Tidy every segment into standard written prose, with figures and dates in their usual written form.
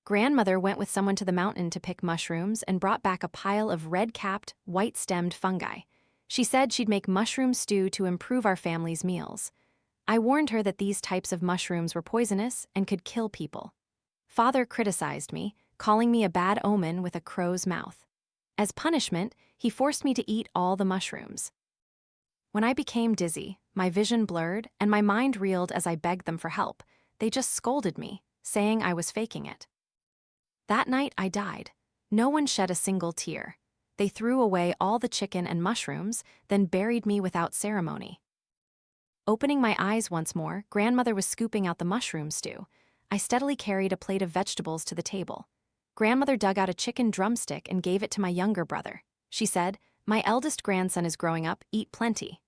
Grandmother went with someone to the mountain to pick mushrooms and brought back a pile of red-capped, white-stemmed fungi. She said she'd make mushroom stew to improve our family's meals. I warned her that these types of mushrooms were poisonous and could kill people. Father criticized me, calling me a bad omen with a crow's mouth. As punishment, he forced me to eat all the mushrooms. When I became dizzy, my vision blurred, and my mind reeled as I begged them for help, they just scolded me, saying I was faking it. That night I died. No one shed a single tear. They threw away all the chicken and mushrooms, then buried me without ceremony. Opening my eyes once more, Grandmother was scooping out the mushroom stew. I steadily carried a plate of vegetables to the table. Grandmother dug out a chicken drumstick and gave it to my younger brother. She said, "My eldest grandson is growing up, eat plenty."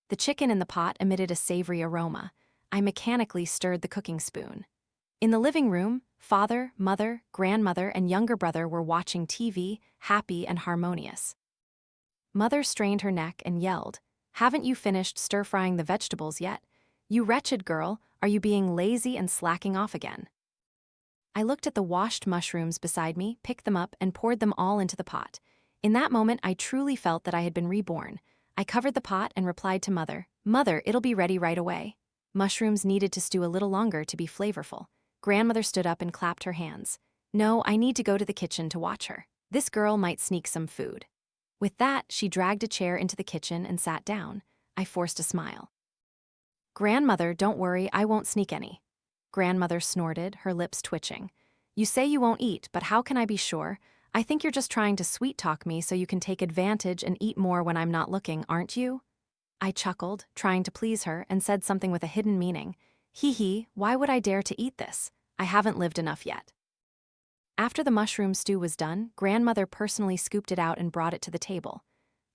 The chicken in the pot emitted a savory aroma. I mechanically stirred the cooking spoon. In the living room, father, mother, grandmother, and younger brother were watching TV, happy and harmonious. Mother strained her neck and yelled, "Haven't you finished stir-frying the vegetables yet? You wretched girl, are you being lazy and slacking off again?" I looked at the washed mushrooms beside me, picked them up, and poured them all into the pot. In that moment, I truly felt that I had been reborn. I covered the pot and replied to Mother, "Mother, it'll be ready right away." Mushrooms needed to stew a little longer to be flavorful. Grandmother stood up and clapped her hands. "No, I need to go to the kitchen to watch her. This girl might sneak some food." With that, she dragged a chair into the kitchen and sat down. I forced a smile. "Grandmother, don't worry, I won't sneak any." Grandmother snorted, her lips twitching. "You say you won't eat, but how can I be sure? I think you're just trying to sweet-talk me so you can take advantage and eat more when I'm not looking, aren't you?" I chuckled, trying to please her, and said something with a hidden meaning. "Hee, why would I dare to eat this? I haven't lived enough yet." After the mushroom stew was done, Grandmother personally scooped it out and brought it to the table.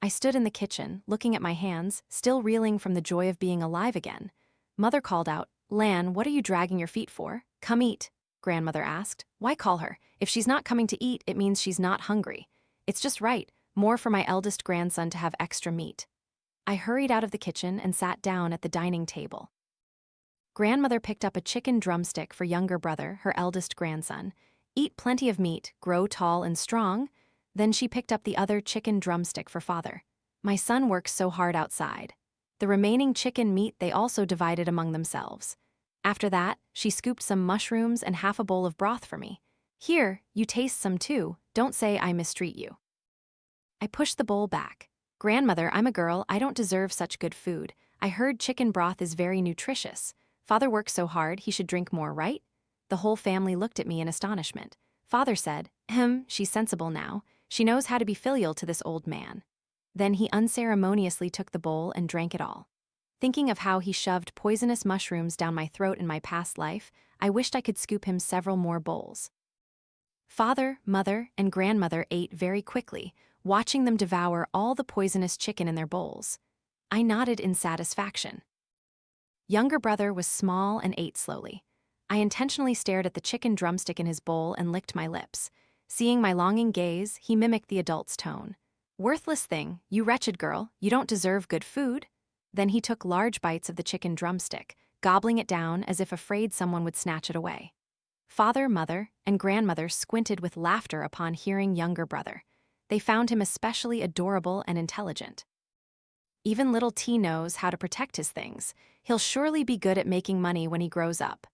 I stood in the kitchen, looking at my hands, still reeling from the joy of being alive again. Mother called out, "Lan, what are you dragging your feet for? Come eat." Grandmother asked. "Why call her? If she's not coming to eat, it means she's not hungry. It's just right, more for my eldest grandson to have extra meat." I hurried out of the kitchen and sat down at the dining table. Grandmother picked up a chicken drumstick for younger brother, her eldest grandson. "Eat plenty of meat, grow tall and strong." Then she picked up the other chicken drumstick for father. "My son works so hard outside." The remaining chicken meat they also divided among themselves. After that, she scooped some mushrooms and half a bowl of broth for me. "Here, you taste some too, don't say I mistreat you." I pushed the bowl back. "Grandmother, I'm a girl, I don't deserve such good food. I heard chicken broth is very nutritious. Father works so hard, he should drink more, right?" The whole family looked at me in astonishment. Father said, She's sensible now. She knows how to be filial to this old man." Then he unceremoniously took the bowl and drank it all. Thinking of how he shoved poisonous mushrooms down my throat in my past life, I wished I could scoop him several more bowls. Father, mother, and grandmother ate very quickly, watching them devour all the poisonous chicken in their bowls. I nodded in satisfaction. Younger brother was small and ate slowly. I intentionally stared at the chicken drumstick in his bowl and licked my lips. Seeing my longing gaze, he mimicked the adult's tone. "Worthless thing, you wretched girl, you don't deserve good food." Then he took large bites of the chicken drumstick, gobbling it down as if afraid someone would snatch it away. Father, mother, and grandmother squinted with laughter upon hearing younger brother. They found him especially adorable and intelligent. "Even little T knows how to protect his things. He'll surely be good at making money when he grows up."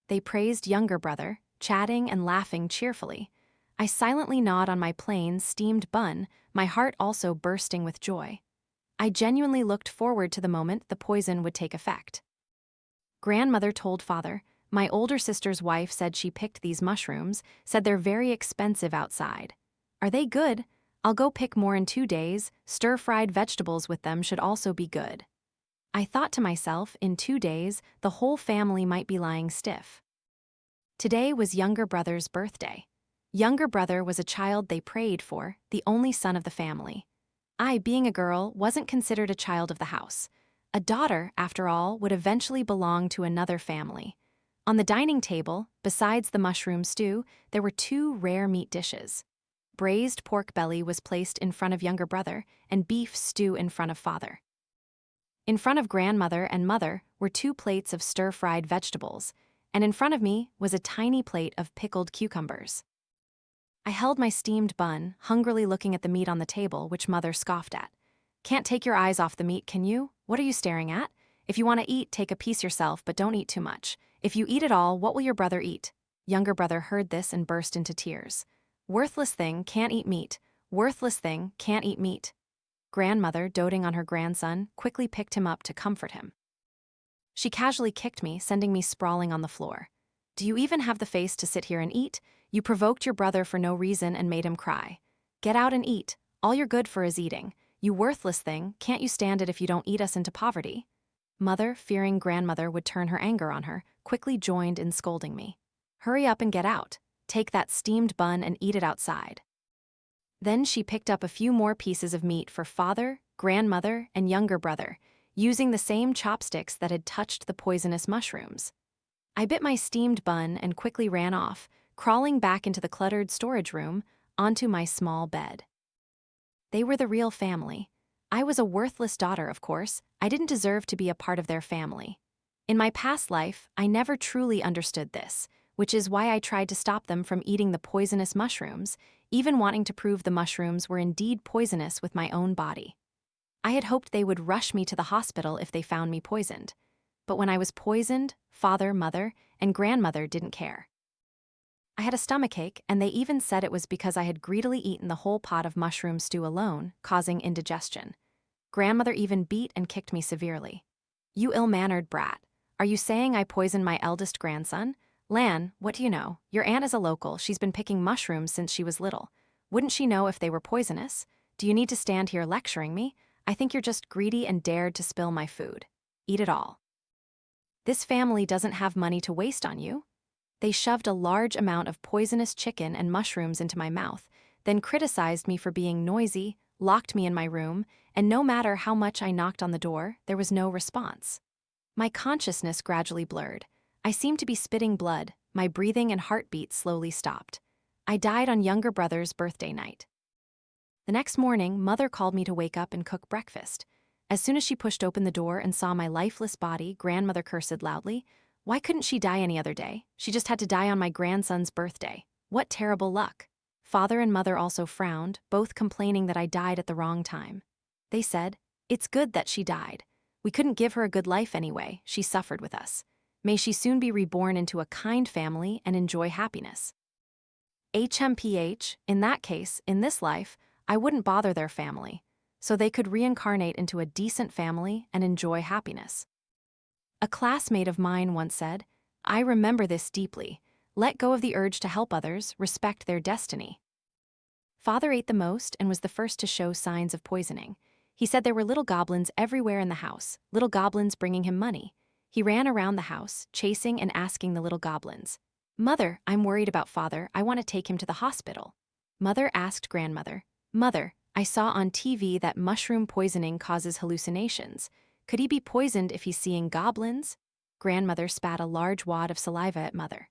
They praised younger brother, chatting and laughing cheerfully. I silently gnawed on my plain, steamed bun, my heart also bursting with joy. I genuinely looked forward to the moment the poison would take effect. Grandmother told father, "My older sister's wife said she picked these mushrooms, said they're very expensive outside. Are they good? I'll go pick more in 2 days, stir-fried vegetables with them should also be good." I thought to myself, in 2 days, the whole family might be lying stiff. Today was younger brother's birthday. Younger brother was a child they prayed for, the only son of the family. I, being a girl, wasn't considered a child of the house. A daughter, after all, would eventually belong to another family. On the dining table, besides the mushroom stew, there were 2 rare meat dishes. Braised pork belly was placed in front of younger brother, and beef stew in front of father. In front of grandmother and mother were 2 plates of stir-fried vegetables, and in front of me was a tiny plate of pickled cucumbers. I held my steamed bun, hungrily looking at the meat on the table, which Mother scoffed at. "Can't take your eyes off the meat, can you? What are you staring at? If you want to eat, take a piece yourself, but don't eat too much. If you eat it all, what will your brother eat?" Younger brother heard this and burst into tears. "Worthless thing, can't eat meat. Worthless thing, can't eat meat." Grandmother, doting on her grandson, quickly picked him up to comfort him. She casually kicked me, sending me sprawling on the floor. "Do you even have the face to sit here and eat? You provoked your brother for no reason and made him cry. Get out and eat. All you're good for is eating. You worthless thing, can't you stand it if you don't eat us into poverty?" Mother, fearing grandmother would turn her anger on her, quickly joined in scolding me. "Hurry up and get out. Take that steamed bun and eat it outside." Then she picked up a few more pieces of meat for father, grandmother, and younger brother, using the same chopsticks that had touched the poisonous mushrooms. I bit my steamed bun and quickly ran off, crawling back into the cluttered storage room, onto my small bed. They were the real family. I was a worthless daughter, of course. I didn't deserve to be a part of their family. In my past life, I never truly understood this, which is why I tried to stop them from eating the poisonous mushrooms, even wanting to prove the mushrooms were indeed poisonous with my own body. I had hoped they would rush me to the hospital if they found me poisoned. But when I was poisoned, father, mother, and grandmother didn't care. I had a stomachache, and they even said it was because I had greedily eaten the whole pot of mushroom stew alone, causing indigestion. Grandmother even beat and kicked me severely. "You ill-mannered brat. Are you saying I poisoned my eldest grandson? Lan, what do you know? Your aunt is a local. She's been picking mushrooms since she was little. Wouldn't she know if they were poisonous? Do you need to stand here lecturing me? I think you're just greedy and dared to spill my food. Eat it all. This family doesn't have money to waste on you." They shoved a large amount of poisonous chicken and mushrooms into my mouth, then criticized me for being noisy, locked me in my room, and no matter how much I knocked on the door, there was no response. My consciousness gradually blurred. I seemed to be spitting blood. My breathing and heartbeat slowly stopped. I died on younger brother's birthday night. The next morning, Mother called me to wake up and cook breakfast. As soon as she pushed open the door and saw my lifeless body, grandmother cursed loudly. Why couldn't she die any other day? She just had to die on my grandson's birthday. What terrible luck. Father and mother also frowned, both complaining that I died at the wrong time. They said, "It's good that she died. We couldn't give her a good life anyway. She suffered with us. May she soon be reborn into a kind family and enjoy happiness." HMPH, in that case, in this life, I wouldn't bother their family, so they could reincarnate into a decent family and enjoy happiness. A classmate of mine once said, "I remember this deeply. Let go of the urge to help others, respect their destiny." Father ate the most and was the first to show signs of poisoning. He said there were little goblins everywhere in the house, little goblins bringing him money. He ran around the house, chasing and asking the little goblins, "Mother, I'm worried about father. I want to take him to the hospital." Mother asked grandmother, "Mother, I saw on TV that mushroom poisoning causes hallucinations. Could he be poisoned if he's seeing goblins?" Grandmother spat a large wad of saliva at mother.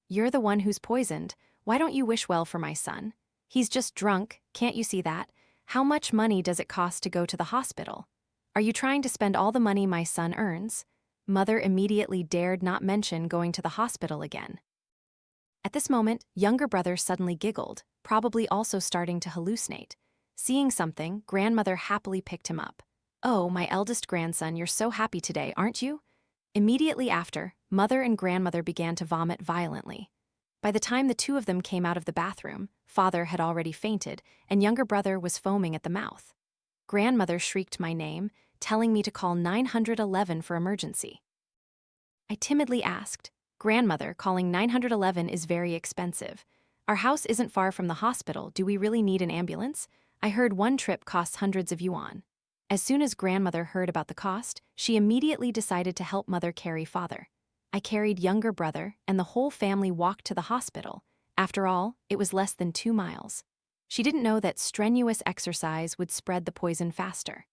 "You're the one who's poisoned. Why don't you wish well for my son? He's just drunk, can't you see that? How much money does it cost to go to the hospital? Are you trying to spend all the money my son earns?" Mother immediately dared not mention going to the hospital again. At this moment, younger brother suddenly giggled, probably also starting to hallucinate. Seeing something, grandmother happily picked him up. "Oh, my eldest grandson, you're so happy today, aren't you?" Immediately after, mother and grandmother began to vomit violently. By the time the two of them came out of the bathroom, father had already fainted, and younger brother was foaming at the mouth. Grandmother shrieked my name, telling me to call 911 for emergency. I timidly asked, "Grandmother, calling 911 is very expensive. Our house isn't far from the hospital. Do we really need an ambulance? I heard one trip costs hundreds of yuan." As soon as grandmother heard about the cost, she immediately decided to help mother carry father. I carried younger brother, and the whole family walked to the hospital. After all, it was less than 2 miles. She didn't know that strenuous exercise would spread the poison faster.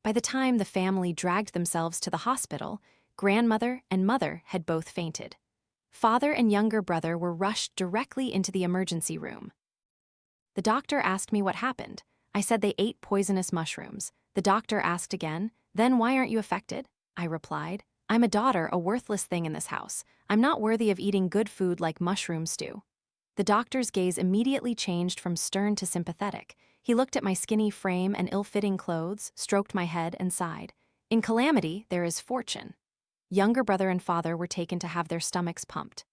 By the time the family dragged themselves to the hospital, grandmother and mother had both fainted. Father and younger brother were rushed directly into the emergency room. The doctor asked me what happened. I said they ate poisonous mushrooms. The doctor asked again, "Then why aren't you affected?" I replied, I'm a daughter, a worthless thing in this house. I'm not worthy of eating good food like mushroom stew. The doctor's gaze immediately changed from stern to sympathetic. He looked at my skinny frame and ill-fitting clothes, stroked my head, and sighed. In calamity, there is fortune. Younger brother and father were taken to have their stomachs pumped.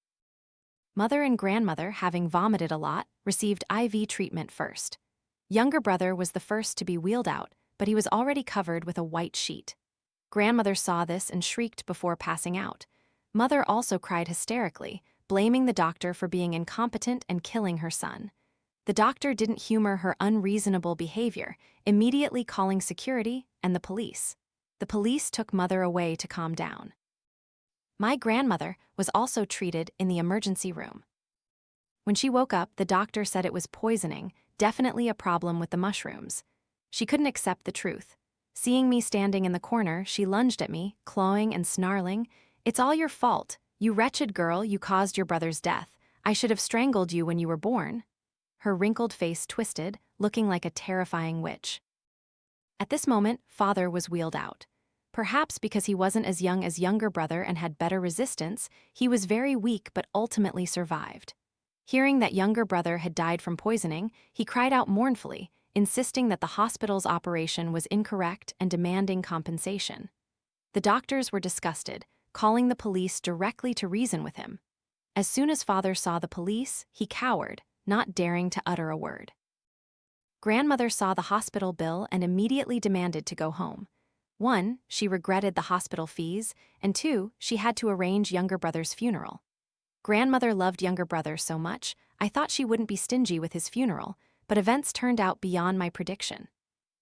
Mother and grandmother, having vomited a lot, received IV treatment first. Younger brother was the first to be wheeled out, but he was already covered with a white sheet. Grandmother saw this and shrieked before passing out. Mother also cried hysterically, blaming the doctor for being incompetent and killing her son. The doctor didn't humor her unreasonable behavior, immediately calling security and the police. The police took Mother away to calm down. My grandmother was also treated in the emergency room. When she woke up, the doctor said it was poisoning, definitely a problem with the mushrooms. She couldn't accept the truth. Seeing me standing in the corner, she lunged at me, clawing and snarling. "It's all your fault. You wretched girl, you caused your brother's death. I should have strangled you when you were born." Her wrinkled face twisted, looking like a terrifying witch. At this moment, father was wheeled out. Perhaps because he wasn't as young as younger brother and had better resistance, he was very weak but ultimately survived. Hearing that younger brother had died from poisoning, he cried out mournfully, insisting that the hospital's operation was incorrect and demanding compensation. The doctors were disgusted, calling the police directly to reason with him. As soon as father saw the police, he cowered, not daring to utter a word. Grandmother saw the hospital bill and immediately demanded to go home. 1, she regretted the hospital fees, and 2, she had to arrange younger brother's funeral. Grandmother loved younger brother so much, I thought she wouldn't be stingy with his funeral, but events turned out beyond my prediction.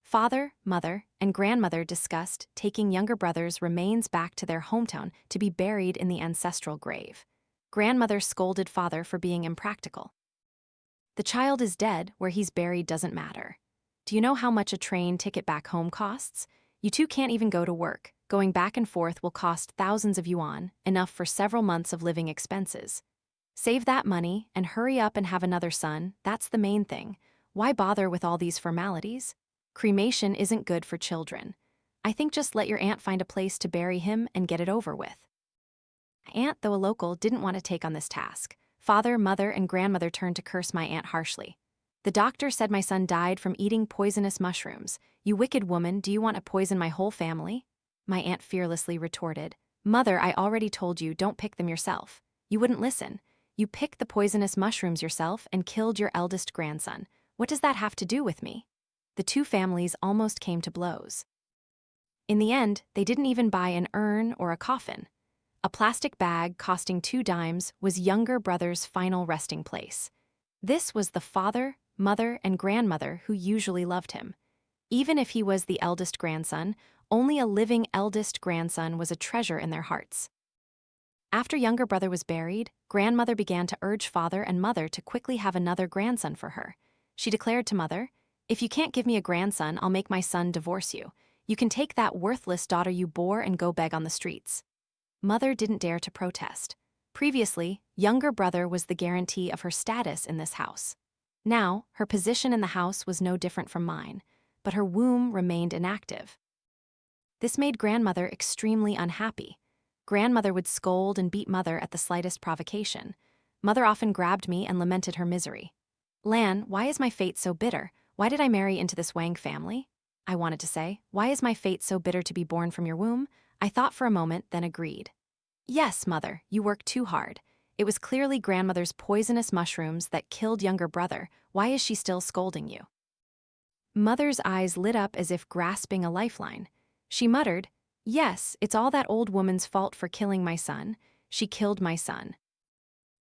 Father, mother, and grandmother discussed taking younger brother's remains back to their hometown to be buried in the ancestral grave. Grandmother scolded father for being impractical. "The child is dead, where he's buried doesn't matter. Do you know how much a train ticket back home costs? You two can't even go to work. Going back and forth will cost thousands of yuan, enough for several months of living expenses. Save that money and hurry up and have another son, that's the main thing. Why bother with all these formalities? Cremation isn't good for children. I think just let your aunt find a place to bury him and get it over with." Aunt, though a local, didn't want to take on this task. Father, mother, and grandmother turned to curse my aunt harshly. "The doctor said my son died from eating poisonous mushrooms. You wicked woman, do you want to poison my whole family?" My aunt fearlessly retorted. "Mother, I already told you, don't pick them yourself. You wouldn't listen. You picked the poisonous mushrooms yourself and killed your eldest grandson. What does that have to do with me?" The two families almost came to blows. In the end, they didn't even buy an urn or a coffin. A plastic bag costing 2 dimes was younger brother's final resting place. This was the father, mother, and grandmother who usually loved him. Even if he was the eldest grandson, only a living eldest grandson was a treasure in their hearts. After younger brother was buried, grandmother began to urge father and mother to quickly have another grandson for her. She declared to mother, "If you can't give me a grandson, I'll make my son divorce you. You can take that worthless daughter you bore and go beg on the streets." Mother didn't dare to protest. Previously, younger brother was the guarantee of her status in this house. Now, her position in the house was no different from mine, but her womb remained inactive. This made grandmother extremely unhappy. Grandmother would scold and beat mother at the slightest provocation. Mother often grabbed me and lamented her misery. "Lan, why is my fate so bitter? Why did I marry into this Wang family?" I wanted to say. "Why is my fate so bitter to be born from your womb?" I thought for a moment, then agreed. "Yes, mother, you worked too hard. It was clearly grandmother's poisonous mushrooms that killed younger brother. Why is she still scolding you?" Mother's eyes lit up as if grasping a lifeline. She muttered, "Yes, it's all that old woman's fault for killing my son. She killed my son."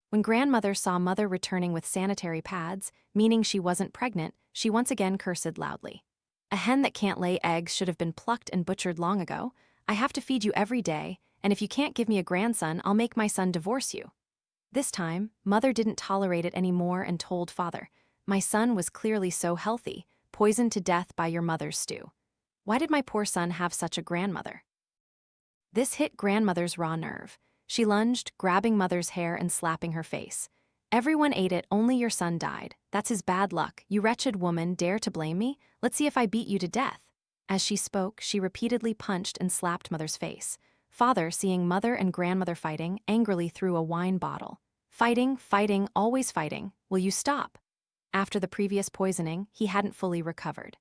When grandmother saw mother returning with sanitary pads, meaning she wasn't pregnant, she once again cursed loudly. "A hen that can't lay eggs should have been plucked and butchered long ago. I have to feed you every day, and if you can't give me a grandson, I'll make my son divorce you." This time, mother didn't tolerate it anymore and told father, "My son was clearly so healthy, poisoned to death by your mother's stew. Why did my poor son have such a grandmother?" This hit grandmother's raw nerve. She lunged, grabbing mother's hair and slapping her face. "Everyone ate it, only your son died. That's his bad luck. You wretched woman, dare to blame me? Let's see if I beat you to death." As she spoke, she repeatedly punched and slapped mother's face. Father, seeing mother and grandmother fighting, angrily threw a wine bottle. Fighting, fighting, always fighting. Will you stop? After the previous poisoning, he hadn't fully recovered.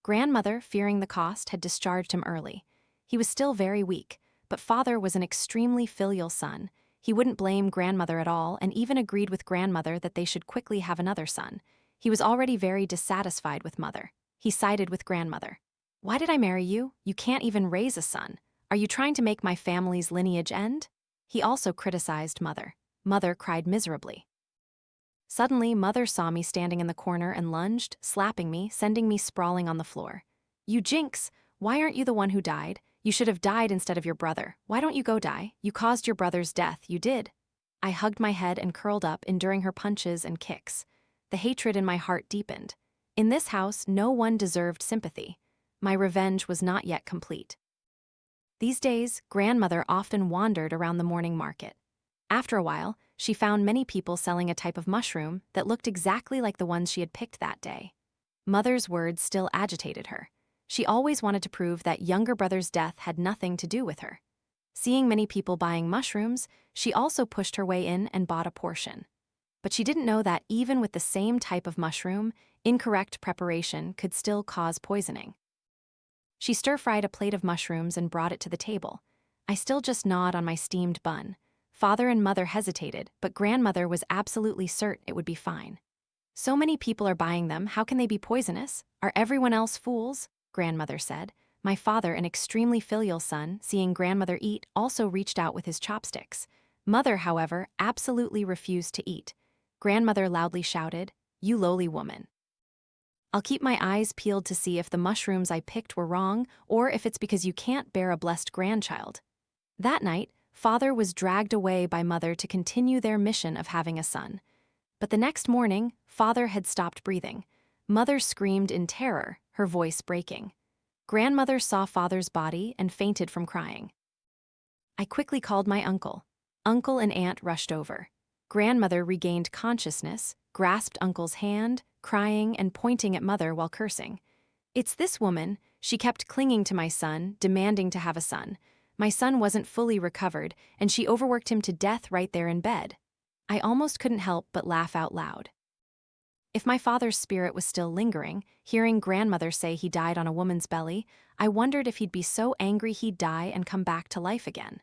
Grandmother, fearing the cost, had discharged him early. He was still very weak, but father was an extremely filial son. He wouldn't blame grandmother at all and even agreed with grandmother that they should quickly have another son. He was already very dissatisfied with mother. He sided with grandmother. Why did I marry you? You can't even raise a son. Are you trying to make my family's lineage end? He also criticized mother. Mother cried miserably. Suddenly, mother saw me standing in the corner and lunged, slapping me, sending me sprawling on the floor. You jinx! Why aren't you the one who died? You should have died instead of your brother. Why don't you go die? You caused your brother's death, you did. I hugged my head and curled up, enduring her punches and kicks. The hatred in my heart deepened. In this house, no one deserved sympathy. My revenge was not yet complete. These days, grandmother often wandered around the morning market. After a while, she found many people selling a type of mushroom that looked exactly like the ones she had picked that day. Mother's words still agitated her. She always wanted to prove that younger brother's death had nothing to do with her. Seeing many people buying mushrooms, she also pushed her way in and bought a portion. But she didn't know that even with the same type of mushroom, incorrect preparation could still cause poisoning. She stir-fried a plate of mushrooms and brought it to the table. I still just gnawed on my steamed bun. Father and mother hesitated, but grandmother was absolutely certain it would be fine. So many people are buying them, how can they be poisonous? Are everyone else fools? Grandmother said. My father, an extremely filial son, seeing grandmother eat, also reached out with his chopsticks. Mother, however, absolutely refused to eat. Grandmother loudly shouted, "You lowly woman." I'll keep my eyes peeled to see if the mushrooms I picked were wrong or if it's because you can't bear a blessed grandchild. That night, father was dragged away by mother to continue their mission of having a son. But the next morning, father had stopped breathing. Mother screamed in terror, her voice breaking. Grandmother saw father's body and fainted from crying. I quickly called my uncle. Uncle and aunt rushed over. Grandmother regained consciousness, grasped uncle's hand, crying and pointing at mother while cursing. It's this woman, she kept clinging to my son, demanding to have a son. My son wasn't fully recovered, and she overworked him to death right there in bed. I almost couldn't help but laugh out loud. If my father's spirit was still lingering, hearing grandmother say he died on a woman's belly, I wondered if he'd be so angry he'd die and come back to life again.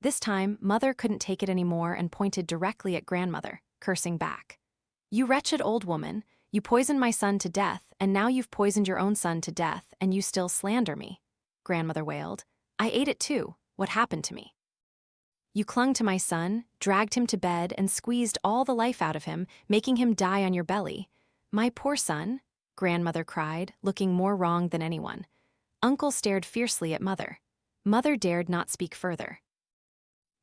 This time, mother couldn't take it anymore and pointed directly at grandmother, cursing back. You wretched old woman, you poisoned my son to death, and now you've poisoned your own son to death, and you still slander me. Grandmother wailed. I ate it too. What happened to me? You clung to my son, dragged him to bed, and squeezed all the life out of him, making him die on your belly. My poor son, grandmother cried, looking more wrong than anyone. Uncle stared fiercely at mother. Mother dared not speak further.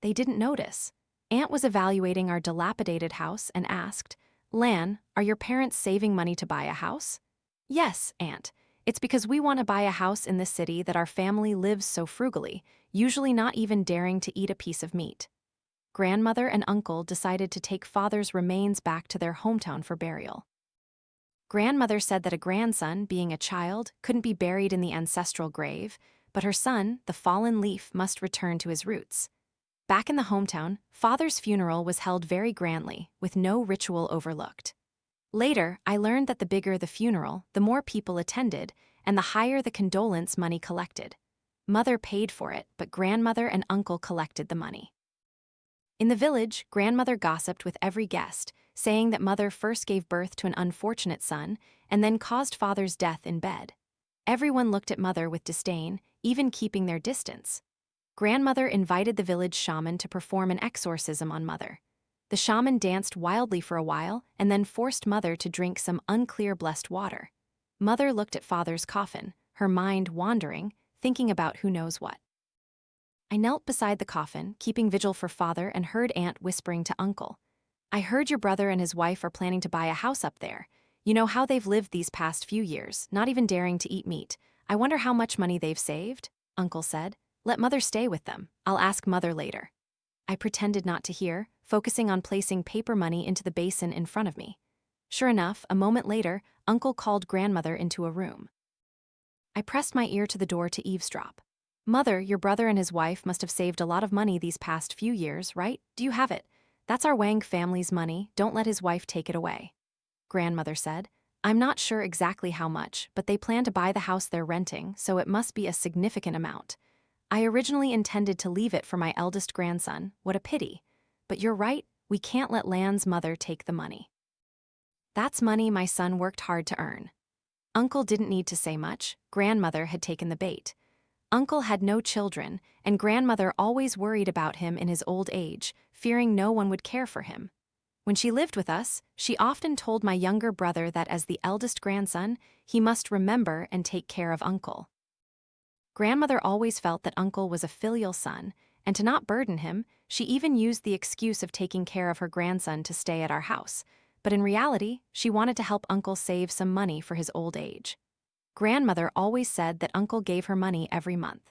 They didn't notice. Aunt was evaluating our dilapidated house and asked, Lan, are your parents saving money to buy a house? Yes, Aunt. It's because we want to buy a house in this city that our family lives so frugally, usually not even daring to eat a piece of meat. Grandmother and uncle decided to take father's remains back to their hometown for burial. Grandmother said that a grandson, being a child, couldn't be buried in the ancestral grave, but her son, the fallen leaf, must return to his roots. Back in the hometown, father's funeral was held very grandly, with no ritual overlooked. Later, I learned that the bigger the funeral, the more people attended, and the higher the condolence money collected. Mother paid for it, but grandmother and uncle collected the money. In the village, grandmother gossiped with every guest, saying that mother first gave birth to an unfortunate son and then caused father's death in bed. Everyone looked at mother with disdain, even keeping their distance. Grandmother invited the village shaman to perform an exorcism on mother. The shaman danced wildly for a while and then forced mother to drink some unclear blessed water. Mother looked at father's coffin, her mind wandering, thinking about who knows what. I knelt beside the coffin, keeping vigil for father, and heard aunt whispering to uncle. I heard your brother and his wife are planning to buy a house up there. You know how they've lived these past few years, not even daring to eat meat. I wonder how much money they've saved, uncle said. Let mother stay with them. I'll ask mother later. I pretended not to hear, focusing on placing paper money into the basin in front of me. Sure enough, a moment later, uncle called grandmother into a room. I pressed my ear to the door to eavesdrop. Mother, your brother and his wife must have saved a lot of money these past few years, right? Do you have it? That's our Wang family's money. Don't let his wife take it away. Grandmother said. I'm not sure exactly how much, but they plan to buy the house they're renting, so it must be a significant amount. I originally intended to leave it for my eldest grandson. What a pity. But you're right, we can't let Lan's mother take the money. That's money my son worked hard to earn. Uncle didn't need to say much. Grandmother had taken the bait. Uncle had no children, and grandmother always worried about him in his old age, fearing no one would care for him. When she lived with us, she often told my younger brother that as the eldest grandson, he must remember and take care of Uncle. Grandmother always felt that Uncle was a filial son, and to not burden him, she even used the excuse of taking care of her grandson to stay at our house. But in reality, she wanted to help Uncle save some money for his old age. Grandmother always said that Uncle gave her money every month.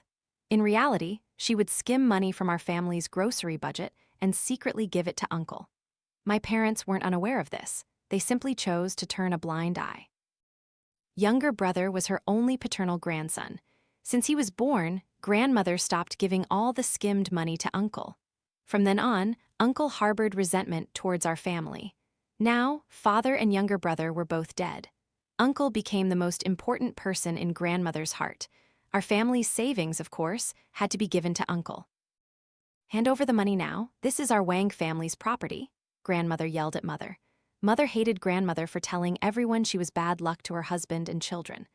In reality, she would skim money from our family's grocery budget and secretly give it to Uncle. My parents weren't unaware of this. They simply chose to turn a blind eye. Younger brother was her only paternal grandson. Since he was born, grandmother stopped giving all the skimmed money to Uncle. From then on, Uncle harbored resentment towards our family. Now, father and younger brother were both dead. Uncle became the most important person in grandmother's heart. Our family's savings, of course, had to be given to Uncle. Hand over the money now. This is our Wang family's property, grandmother yelled at mother. Mother hated grandmother for telling everyone she was bad luck to her husband and children.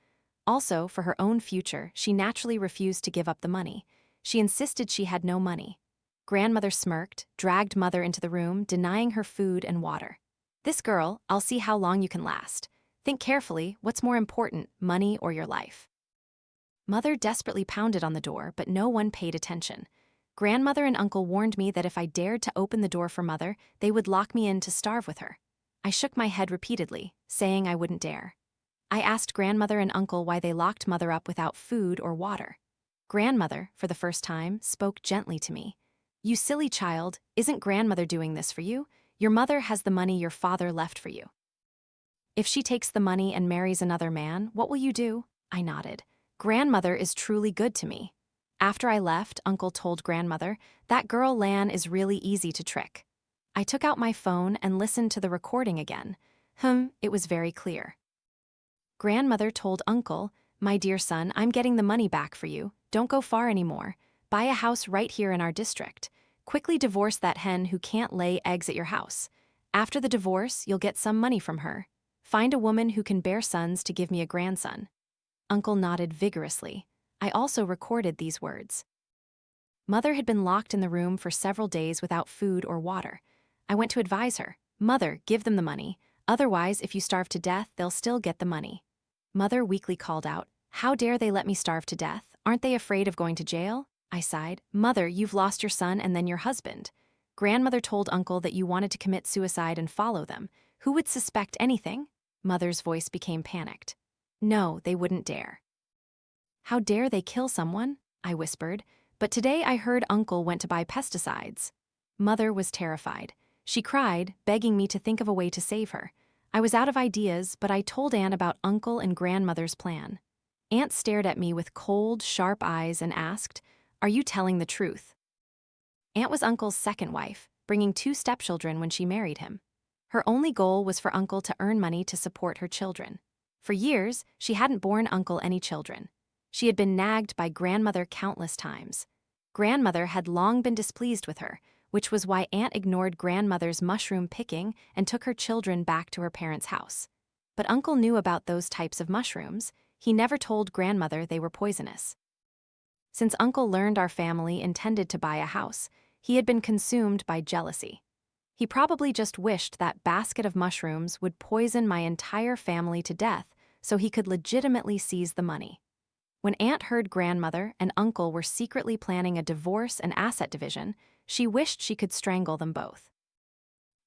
Also, for her own future, she naturally refused to give up the money. She insisted she had no money. Grandmother smirked, dragged mother into the room, denying her food and water. This girl, I'll see how long you can last. Think carefully, what's more important, money or your life? Mother desperately pounded on the door, but no one paid attention. Grandmother and Uncle warned me that if I dared to open the door for Mother, they would lock me in to starve with her. I shook my head repeatedly, saying I wouldn't dare. I asked Grandmother and Uncle why they locked Mother up without food or water. Grandmother, for the first time, spoke gently to me. You silly child, isn't Grandmother doing this for you? Your mother has the money your father left for you. If she takes the money and marries another man, what will you do? I nodded. Grandmother is truly good to me. After I left, Uncle told Grandmother, that girl Lan is really easy to trick. I took out my phone and listened to the recording again. It was very clear. Grandmother told Uncle, my dear son, I'm getting the money back for you. Don't go far anymore. Buy a house right here in our district. Quickly divorce that hen who can't lay eggs at your house. After the divorce, you'll get some money from her. Find a woman who can bear sons to give me a grandson. Uncle nodded vigorously. I also recorded these words. Mother had been locked in the room for several days without food or water. I went to advise her. Mother, give them the money. Otherwise, if you starve to death, they'll still get the money. Mother weakly called out, how dare they let me starve to death? Aren't they afraid of going to jail? I sighed. Mother, you've lost your son and then your husband. Grandmother told Uncle that you wanted to commit suicide and follow them. Who would suspect anything? Mother's voice became panicked. No, they wouldn't dare. How dare they kill someone? I whispered. But today I heard Uncle went to buy pesticides. Mother was terrified. She cried, begging me to think of a way to save her. I was out of ideas, but I told Aunt about Uncle and Grandmother's plan. Aunt stared at me with cold, sharp eyes and asked, are you telling the truth? Aunt was Uncle's second wife, bringing 2 stepchildren when she married him. Her only goal was for Uncle to earn money to support her children. For years, she hadn't borne Uncle any children. She had been nagged by Grandmother countless times. Grandmother had long been displeased with her, which was why Aunt ignored Grandmother's mushroom picking and took her children back to her parents' house. But Uncle knew about those types of mushrooms. He never told Grandmother they were poisonous. Since Uncle learned our family intended to buy a house, he had been consumed by jealousy. He probably just wished that basket of mushrooms would poison my entire family to death so he could legitimately seize the money. When Aunt heard Grandmother and Uncle were secretly planning a divorce and asset division, she wished she could strangle them both.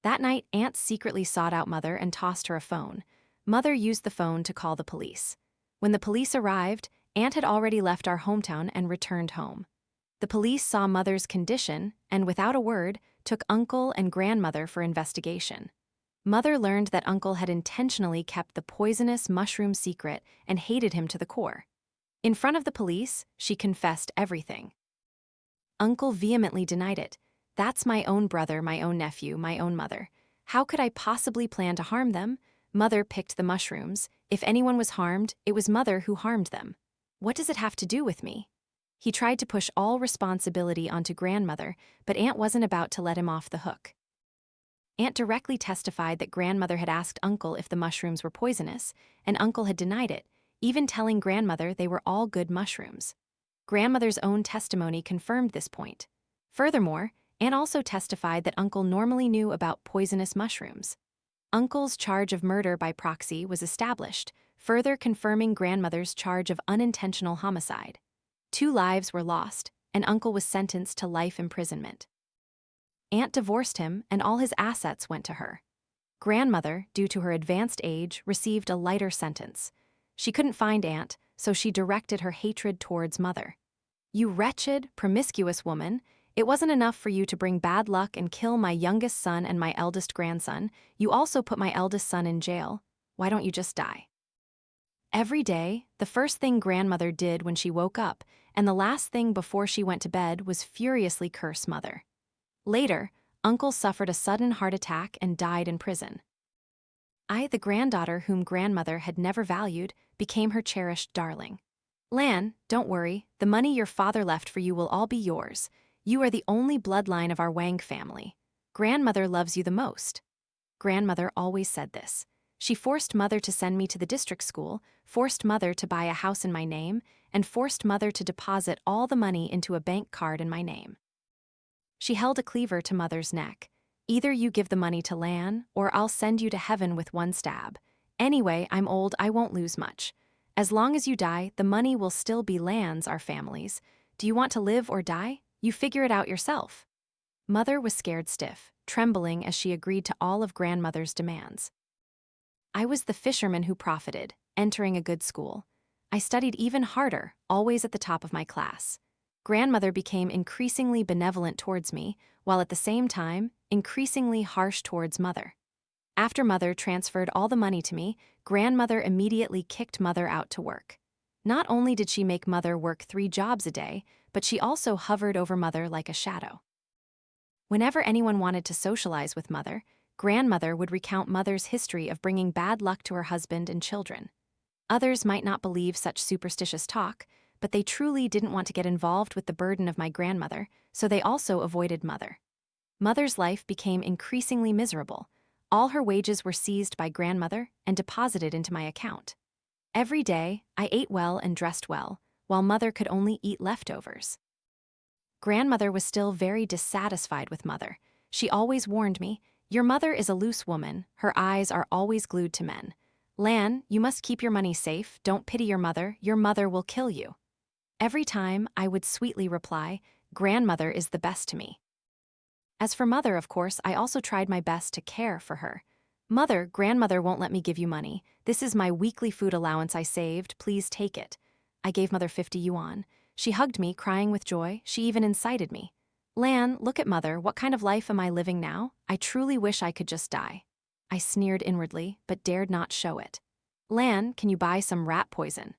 That night, Aunt secretly sought out Mother and tossed her a phone. Mother used the phone to call the police. When the police arrived, Aunt had already left our hometown and returned home. The police saw Mother's condition and, without a word, took Uncle and Grandmother for investigation. Mother learned that Uncle had intentionally kept the poisonous mushroom secret and hated him to the core. In front of the police, she confessed everything. Uncle vehemently denied it. That's my own brother, my own nephew, my own mother. How could I possibly plan to harm them? Mother picked the mushrooms. If anyone was harmed, it was Mother who harmed them. What does it have to do with me? He tried to push all responsibility onto Grandmother, but Aunt wasn't about to let him off the hook. Aunt directly testified that Grandmother had asked Uncle if the mushrooms were poisonous, and Uncle had denied it, even telling Grandmother they were all good mushrooms. Grandmother's own testimony confirmed this point. Furthermore, Aunt also testified that Uncle normally knew about poisonous mushrooms. Uncle's charge of murder by proxy was established, further confirming Grandmother's charge of unintentional homicide. 2 lives were lost, and Uncle was sentenced to life imprisonment. Aunt divorced him, and all his assets went to her. Grandmother, due to her advanced age, received a lighter sentence. She couldn't find Aunt, so she directed her hatred towards Mother. You wretched, promiscuous woman, it wasn't enough for you to bring bad luck and kill my youngest son and my eldest grandson, you also put my eldest son in jail. Why don't you just die? Every day, the first thing Grandmother did when she woke up, and the last thing before she went to bed, was furiously curse Mother. Later, Uncle suffered a sudden heart attack and died in prison. I, the granddaughter whom Grandmother had never valued, became her cherished darling. Lan, don't worry, the money your father left for you will all be yours. You are the only bloodline of our Wang family. Grandmother loves you the most. Grandmother always said this. She forced Mother to send me to the district school, forced Mother to buy a house in my name, and forced Mother to deposit all the money into a bank card in my name. She held a cleaver to Mother's neck. Either you give the money to Lan, or I'll send you to heaven with one stab. Anyway, I'm old, I won't lose much. As long as you die, the money will still be Lan's, our family's. Do you want to live or die? You figure it out yourself. Mother was scared stiff, trembling as she agreed to all of Grandmother's demands. I was the fisherman who profited, entering a good school. I studied even harder, always at the top of my class. Grandmother became increasingly benevolent towards me, while at the same time, increasingly harsh towards Mother. After Mother transferred all the money to me, Grandmother immediately kicked Mother out to work. Not only did she make Mother work 3 jobs a day, but she also hovered over Mother like a shadow. Whenever anyone wanted to socialize with Mother, Grandmother would recount Mother's history of bringing bad luck to her husband and children. Others might not believe such superstitious talk, but they truly didn't want to get involved with the burden of my grandmother, so they also avoided Mother. Mother's life became increasingly miserable. All her wages were seized by Grandmother and deposited into my account. Every day, I ate well and dressed well, while Mother could only eat leftovers. Grandmother was still very dissatisfied with Mother. She always warned me, "Your mother is a loose woman, her eyes are always glued to men. Lan, you must keep your money safe, don't pity your mother will kill you." Every time, I would sweetly reply, "Grandmother is the best to me." As for Mother, of course, I also tried my best to care for her. "Mother, Grandmother won't let me give you money. This is my weekly food allowance I saved, please take it." I gave Mother 50 yuan. She hugged me, crying with joy. She even incited me. "Lan, look at Mother, what kind of life am I living now? I truly wish I could just die." I sneered inwardly, but dared not show it. "Lan, can you buy some rat poison?"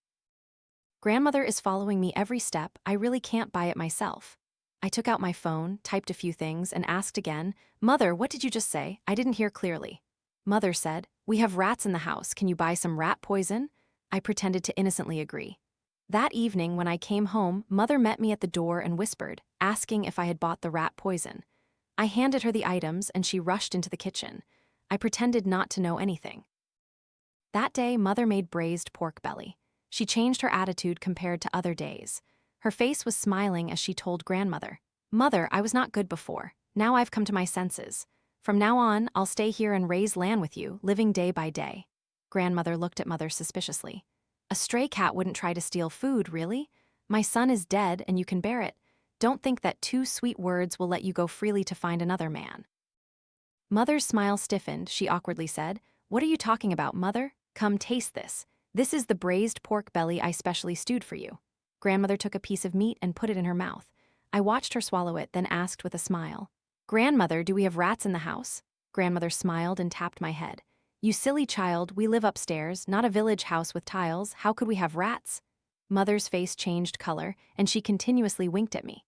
Grandmother is following me every step, I really can't buy it myself. I took out my phone, typed a few things, and asked again, "Mother, what did you just say? I didn't hear clearly." Mother said, "We have rats in the house, can you buy some rat poison?" I pretended to innocently agree. That evening, when I came home, Mother met me at the door and whispered, asking if I had bought the rat poison. I handed her the items and she rushed into the kitchen. I pretended not to know anything. That day, Mother made braised pork belly. She changed her attitude compared to other days. Her face was smiling as she told Grandmother, "Mother, I was not good before. Now I've come to my senses. From now on, I'll stay here and raise Lan with you, living day by day." Grandmother looked at Mother suspiciously. "A stray cat wouldn't try to steal food, really? My son is dead and you can bear it. Don't think that 2 sweet words will let you go freely to find another man." Mother's smile stiffened, she awkwardly said, "What are you talking about, Mother? Come taste this. This is the braised pork belly I specially stewed for you." Grandmother took a piece of meat and put it in her mouth. I watched her swallow it, then asked with a smile, "Grandmother, do we have rats in the house?" Grandmother smiled and tapped my head. "You silly child, we live upstairs, not a village house with tiles. How could we have rats?" Mother's face changed color, and she continuously winked at me.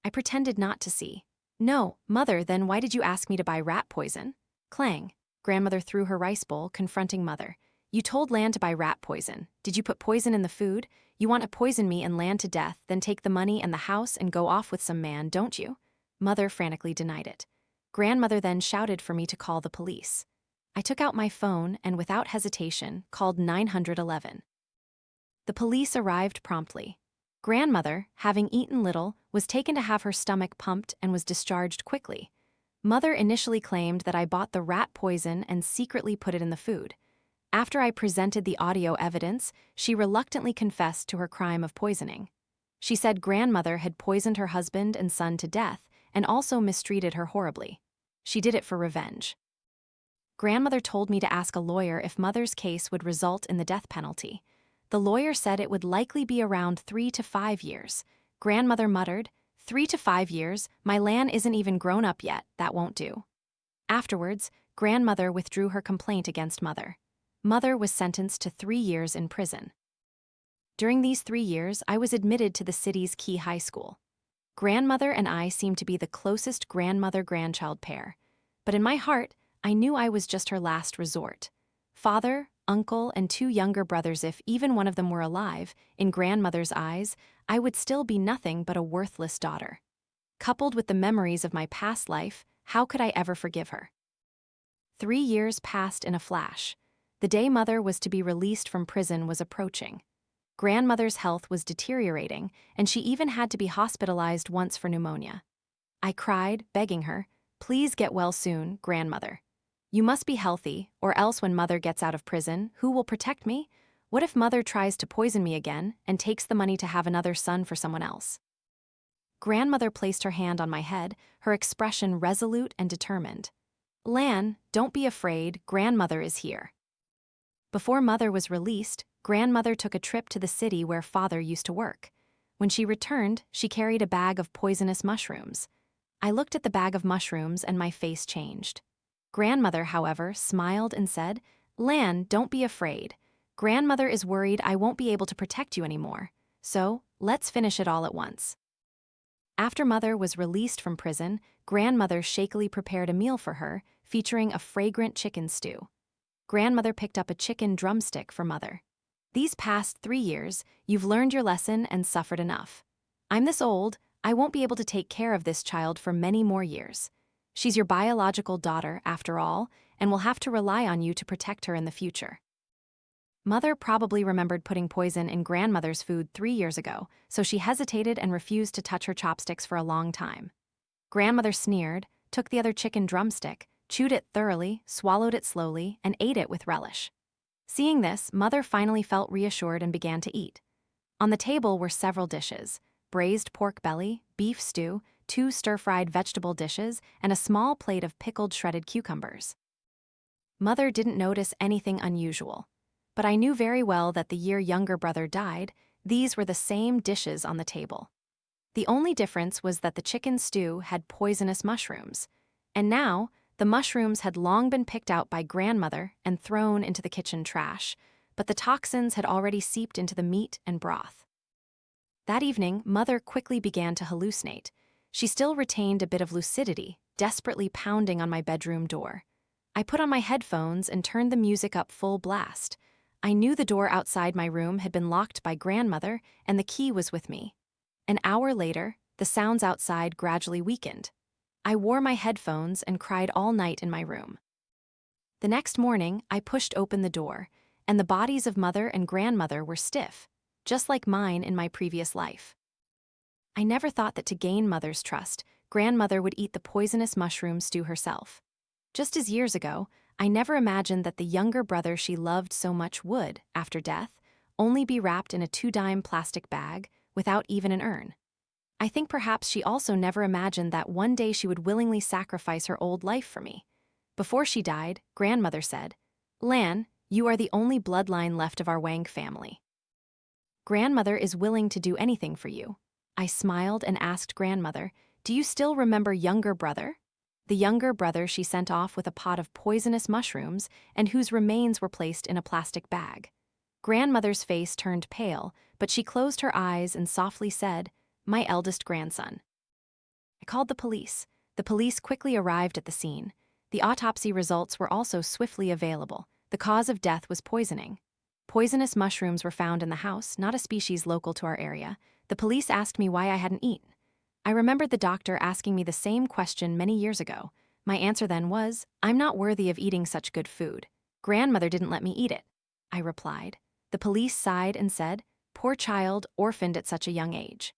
I pretended not to see. No, Mother, then why did you ask me to buy rat poison? Clang. Grandmother threw her rice bowl, confronting Mother. You told Lan to buy rat poison. Did you put poison in the food? You want to poison me and Lan to death, then take the money and the house and go off with some man, don't you? Mother frantically denied it. Grandmother then shouted for me to call the police. I took out my phone and, without hesitation, called 911. The police arrived promptly. Grandmother, having eaten little, was taken to have her stomach pumped and was discharged quickly. Mother initially claimed that I bought the rat poison and secretly put it in the food. After I presented the audio evidence, she reluctantly confessed to her crime of poisoning. She said Grandmother had poisoned her husband and son to death and also mistreated her horribly. She did it for revenge. Grandmother told me to ask a lawyer if Mother's case would result in the death penalty. The lawyer said it would likely be around 3 to 5 years. Grandmother muttered, 3 to 5 years, my Lan isn't even grown up yet, that won't do. Afterwards, Grandmother withdrew her complaint against Mother. Mother was sentenced to 3 years in prison. During these 3 years, I was admitted to the city's key high school. Grandmother and I seemed to be the closest grandmother-grandchild pair, but in my heart, I knew I was just her last resort. Father, uncle, and 2 younger brothers, if even one of them were alive, in Grandmother's eyes, I would still be nothing but a worthless daughter. Coupled with the memories of my past life, how could I ever forgive her? 3 years passed in a flash. The day Mother was to be released from prison was approaching. Grandmother's health was deteriorating, and she even had to be hospitalized once for pneumonia. I cried, begging her, please get well soon, Grandmother. You must be healthy, or else when Mother gets out of prison, who will protect me? What if Mother tries to poison me again and takes the money to have another son for someone else? Grandmother placed her hand on my head, her expression resolute and determined. Lan, don't be afraid, Grandmother is here. Before Mother was released, Grandmother took a trip to the city where Father used to work. When she returned, she carried a bag of poisonous mushrooms. I looked at the bag of mushrooms and my face changed. Grandmother, however, smiled and said, Lan, don't be afraid. Grandmother is worried I won't be able to protect you anymore. So, let's finish it all at once. After Mother was released from prison, Grandmother shakily prepared a meal for her, featuring a fragrant chicken stew. Grandmother picked up a chicken drumstick for Mother. These past 3 years, you've learned your lesson and suffered enough. I'm this old, I won't be able to take care of this child for many more years. She's your biological daughter, after all, and will have to rely on you to protect her in the future. Mother probably remembered putting poison in Grandmother's food 3 years ago, so she hesitated and refused to touch her chopsticks for a long time. Grandmother sneered, took the other chicken drumstick, chewed it thoroughly, swallowed it slowly, and ate it with relish. Seeing this, Mother finally felt reassured and began to eat. On the table were several dishes: braised pork belly, beef stew, 2 stir-fried vegetable dishes, and a small plate of pickled shredded cucumbers. Mother didn't notice anything unusual, but I knew very well that the year younger brother died, these were the same dishes on the table. The only difference was that the chicken stew had poisonous mushrooms, and now, the mushrooms had long been picked out by Grandmother and thrown into the kitchen trash, but the toxins had already seeped into the meat and broth. That evening, Mother quickly began to hallucinate. She still retained a bit of lucidity, desperately pounding on my bedroom door. I put on my headphones and turned the music up full blast. I knew the door outside my room had been locked by Grandmother, and the key was with me. An hour later, the sounds outside gradually weakened. I wore my headphones and cried all night in my room. The next morning, I pushed open the door, and the bodies of Mother and Grandmother were stiff, just like mine in my previous life. I never thought that to gain Mother's trust, Grandmother would eat the poisonous mushroom stew herself. Just as years ago, I never imagined that the younger brother she loved so much would, after death, only be wrapped in a 2-dime plastic bag without even an urn. I think perhaps she also never imagined that one day she would willingly sacrifice her old life for me. Before she died, Grandmother said, Lan, you are the only bloodline left of our Wang family. Grandmother is willing to do anything for you. I smiled and asked Grandmother, do you still remember younger brother? The younger brother she sent off with a pot of poisonous mushrooms and whose remains were placed in a plastic bag. Grandmother's face turned pale, but she closed her eyes and softly said, "My eldest grandson." I called the police. The police quickly arrived at the scene. The autopsy results were also swiftly available. The cause of death was poisoning. Poisonous mushrooms were found in the house, not a species local to our area. The police asked me why I hadn't eaten. I remembered the doctor asking me the same question many years ago. My answer then was, "I'm not worthy of eating such good food. Grandmother didn't let me eat it," I replied. The police sighed and said, "Poor child, orphaned at such a young age."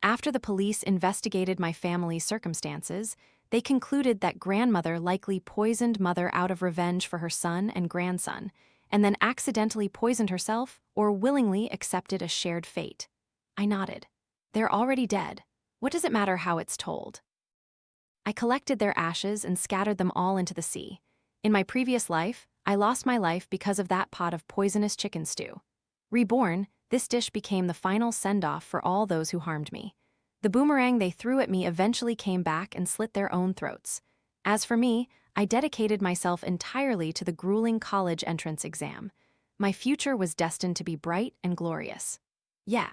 After the police investigated my family's circumstances, they concluded that grandmother likely poisoned mother out of revenge for her son and grandson, and then accidentally poisoned herself or willingly accepted a shared fate. I nodded. They're already dead. What does it matter how it's told? I collected their ashes and scattered them all into the sea. In my previous life, I lost my life because of that pot of poisonous chicken stew. Reborn, this dish became the final send-off for all those who harmed me. The boomerang they threw at me eventually came back and slit their own throats. As for me, I dedicated myself entirely to the grueling college entrance exam. My future was destined to be bright and glorious. Yeah,